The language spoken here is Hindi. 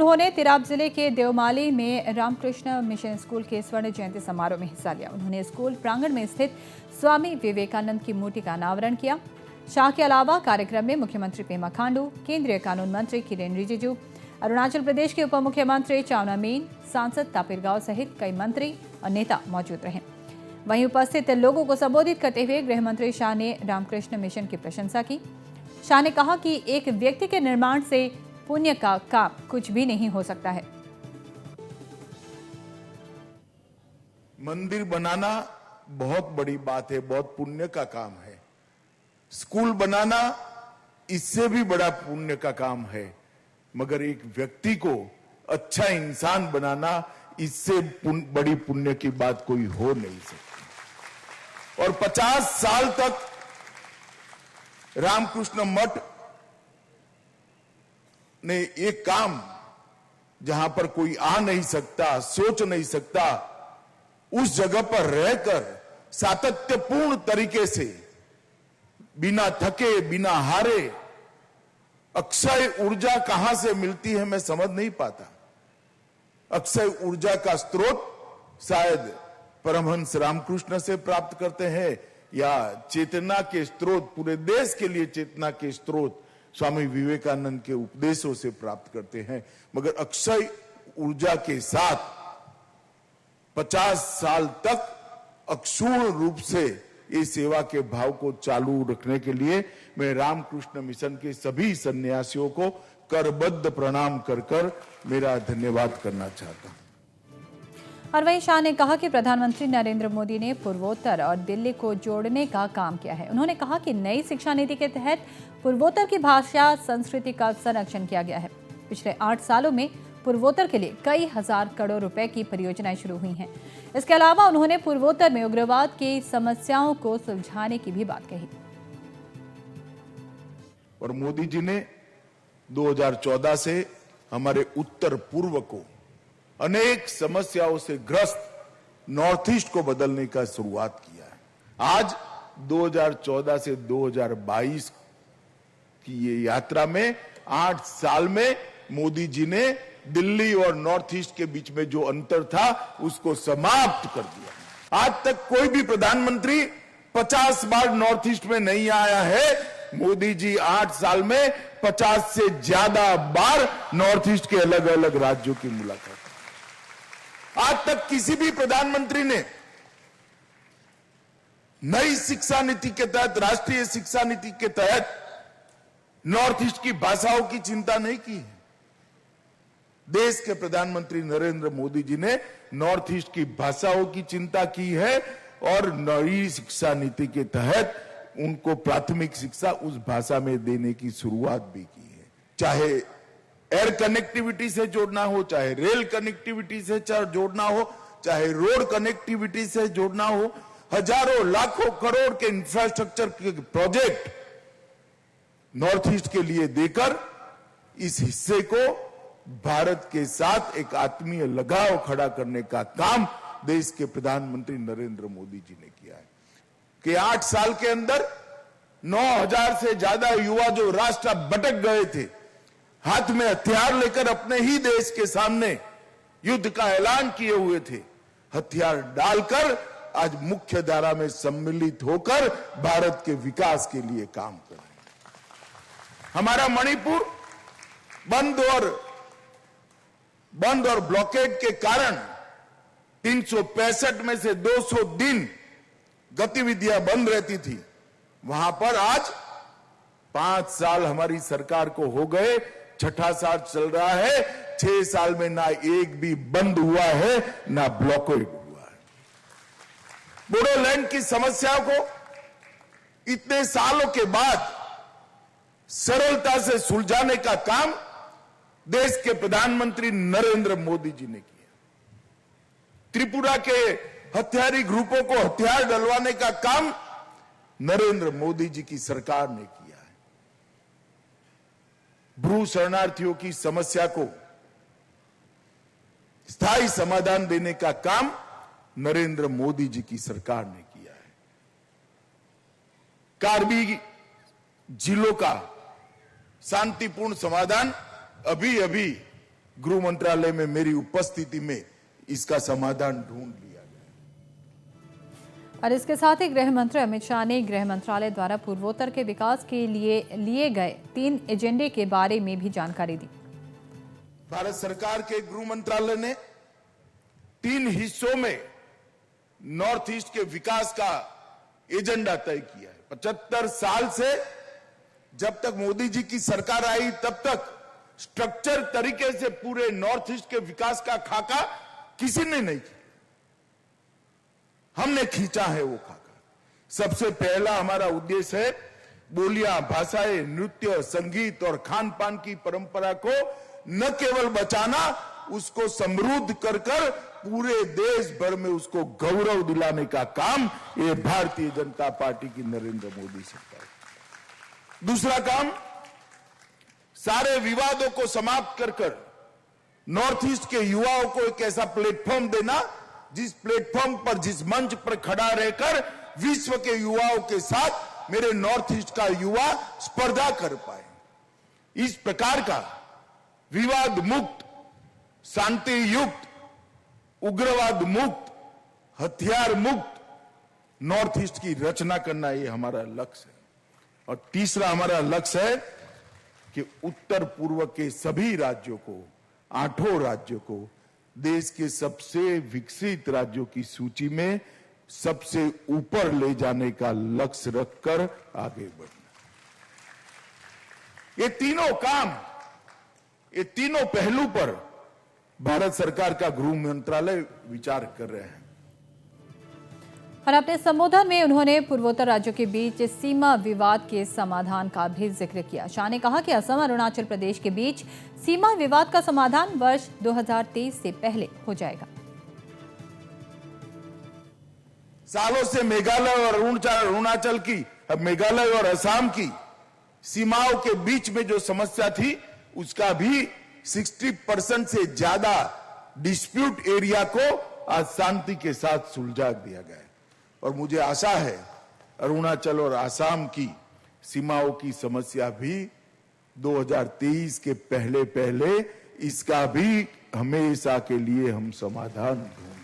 उन्होंने तिराप जिले के देवमाली में रामकृष्ण मिशन स्कूल के स्वर्ण जयंती समारोह में हिस्सा लिया। उन्होंने स्कूल प्रांगण में स्थित स्वामी विवेकानंद की मूर्ति का अनावरण किया। शाह के अलावा कार्यक्रम में मुख्यमंत्री पेमा खांडू, केंद्रीय कानून मंत्री किरेन रिजिजू, अरुणाचल प्रदेश के उप मुख्यमंत्री चाउना मेन, सांसद तापिर गाव सहित कई मंत्री और नेता मौजूद रहे। वहीं उपस्थित लोगों को संबोधित करते हुए गृह मंत्री शाह ने रामकृष्ण मिशन की प्रशंसा की। शाह ने कहा कि एक व्यक्ति के निर्माण से पुण्य का काम कुछ भी नहीं हो सकता है। मंदिर बनाना बहुत बड़ी बात है, बहुत पुण्य का काम है। स्कूल बनाना इससे भी बड़ा पुण्य का काम है, मगर एक व्यक्ति को अच्छा इंसान बनाना इससे बड़ी पुण्य की बात कोई हो नहीं सकती। और 50 साल तक रामकृष्ण मठ ने एक काम जहां पर कोई आ नहीं सकता, सोच नहीं सकता, उस जगह पर रहकर सातत्यपूर्ण तरीके से बिना थके, बिना हारे, अक्षय ऊर्जा कहां से मिलती है मैं समझ नहीं पाता। अक्षय ऊर्जा का स्रोत शायद परमहंस रामकृष्ण से प्राप्त करते हैं, या चेतना के स्रोत, पूरे देश के लिए चेतना के स्रोत स्वामी विवेकानंद के उपदेशों से प्राप्त करते हैं। मगर अक्षय ऊर्जा के साथ 50 साल तक अक्षुण्ण रूप से ये सेवा के भाव को चालू रखने के लिए मैं रामकृष्ण मिशन के सभी सन्यासियों को करबद्ध प्रणाम कर मेरा धन्यवाद करना चाहता हूं। और वहीं शाह ने कहा कि प्रधानमंत्री नरेंद्र मोदी ने पूर्वोत्तर और दिल्ली को जोड़ने का काम किया है। उन्होंने कहा कि नई शिक्षा नीति के तहत पूर्वोत्तर की भाषा संस्कृति का संरक्षण किया गया है। पिछले 8 सालों में पूर्वोत्तर के लिए कई हजार करोड़ रुपए की परियोजनाएं शुरू हुई हैं। इसके अलावा उन्होंने पूर्वोत्तर में उग्रवाद की समस्याओं को सुलझाने की भी बात कही। और मोदी जी ने 2014 से हमारे उत्तर पूर्व को अनेक समस्याओं से ग्रस्त नॉर्थ ईस्ट को बदलने का शुरुआत किया है। आज 2014 से 2022 की ये यात्रा में 8 साल में मोदी जी ने दिल्ली और नॉर्थ ईस्ट के बीच में जो अंतर था उसको समाप्त कर दिया। आज तक कोई भी प्रधानमंत्री 50 बार नॉर्थ ईस्ट में नहीं आया है। मोदी जी 8 साल में 50 से ज्यादा बार नॉर्थ ईस्ट के अलग अलग राज्यों की मुलाकात। आज तक किसी भी प्रधानमंत्री ने नई शिक्षा नीति के तहत, राष्ट्रीय शिक्षा नीति के तहत नॉर्थ ईस्ट की भाषाओं की चिंता नहीं की है। देश के प्रधानमंत्री नरेंद्र मोदी जी ने नॉर्थ ईस्ट की भाषाओं की चिंता की है और नई शिक्षा नीति के तहत उनको प्राथमिक शिक्षा उस भाषा में देने की शुरुआत भी की है। चाहे एयर कनेक्टिविटी से जोड़ना हो, चाहे रेल कनेक्टिविटी से जोड़ना हो, चाहे रोड कनेक्टिविटी से जोड़ना हो, हजारों लाखों करोड़ के इंफ्रास्ट्रक्चर के प्रोजेक्ट नॉर्थ ईस्ट के लिए देकर इस हिस्से को भारत के साथ एक आत्मीय लगाव खड़ा करने का काम देश के प्रधानमंत्री नरेंद्र मोदी जी ने किया है। कि 8 साल के अंदर 9,000 से ज्यादा युवा जो रास्ता भटक गए थे, हाथ में हथियार लेकर अपने ही देश के सामने युद्ध का ऐलान किए हुए थे, हथियार डालकर आज मुख्य धारा में सम्मिलित होकर भारत के विकास के लिए काम कर रहे हैं। हमारा मणिपुर बंद और ब्लॉकेड के कारण 365 में से 200 दिन गतिविधियां बंद रहती थी। वहां पर आज 5 साल हमारी सरकार को हो गए, 6ठा साल चल रहा है। 6 साल में ना एक भी बंद हुआ है, ना ब्लॉकेड हुआ है। बोडोलैंड की समस्या को इतने सालों के बाद सरलता से सुलझाने का काम देश के प्रधानमंत्री नरेंद्र मोदी जी ने किया। त्रिपुरा के हथियारी ग्रुपों को हथियार डलवाने का काम नरेंद्र मोदी जी की सरकार ने किया है। ब्रू शरणार्थियों की समस्या को स्थायी समाधान देने का काम नरेंद्र मोदी जी की सरकार ने किया है। कार्बी जिलों का शांतिपूर्ण समाधान अभी गृह मंत्रालय में मेरी उपस्थिति में इसका समाधान ढूंढ लिया गया। और इसके साथ ही गृह मंत्री अमित शाह ने गृह मंत्रालय द्वारा पूर्वोत्तर के विकास के लिए लिए गए 3 एजेंडे के बारे में भी जानकारी दी। भारत सरकार के गृह मंत्रालय ने 3 हिस्सों में नॉर्थ ईस्ट के विकास का एजेंडा तय किया है। 75 साल से जब तक मोदी जी की सरकार आई तब तक स्ट्रक्चर तरीके से पूरे नॉर्थ ईस्ट के विकास का खाका किसी ने नहीं किया, हमने खींचा है वो खाका। सबसे पहला हमारा उद्देश्य है बोलियां, भाषाएं, नृत्य, संगीत और खान पान की परंपरा को न केवल बचाना, उसको समृद्ध कर पूरे देश भर में उसको गौरव दिलाने का काम ये भारतीय जनता पार्टी की नरेंद्र मोदी सरकार। दूसरा काम, सारे विवादों को समाप्त कर नॉर्थ ईस्ट के युवाओं को एक ऐसा प्लेटफॉर्म देना जिस प्लेटफॉर्म पर, जिस मंच पर खड़ा रहकर विश्व के युवाओं के साथ मेरे नॉर्थ ईस्ट का युवा स्पर्धा कर पाए। इस प्रकार का विवाद मुक्त, शांति युक्त, उग्रवाद मुक्त, हथियार मुक्त नॉर्थ ईस्ट की रचना करना ये हमारा लक्ष्य है। और तीसरा हमारा लक्ष्य है कि उत्तर पूर्व के सभी राज्यों को, 8 राज्यों को देश के सबसे विकसित राज्यों की सूची में सबसे ऊपर ले जाने का लक्ष्य रखकर आगे बढ़ना। ये तीनों काम, ये तीनों पहलू पर भारत सरकार का गृह मंत्रालय विचार कर रहे हैं। और अपने संबोधन में उन्होंने पूर्वोत्तर राज्यों के बीच सीमा विवाद के समाधान का भी जिक्र किया। शाह ने कहा कि असम और अरुणाचल प्रदेश के बीच सीमा विवाद का समाधान वर्ष 2023 से पहले हो जाएगा। सालों से मेघालय और अरुणाचल की, अब मेघालय और असम की सीमाओं के बीच में जो समस्या थी उसका भी 60% से ज्यादा डिस्प्यूट एरिया को आज शांति के साथ सुलझा दिया गया है। और मुझे आशा है अरुणाचल और असम की सीमाओं की समस्या भी 2023 के पहले इसका भी हमेशा के लिए हम समाधान ढूंढेंगे।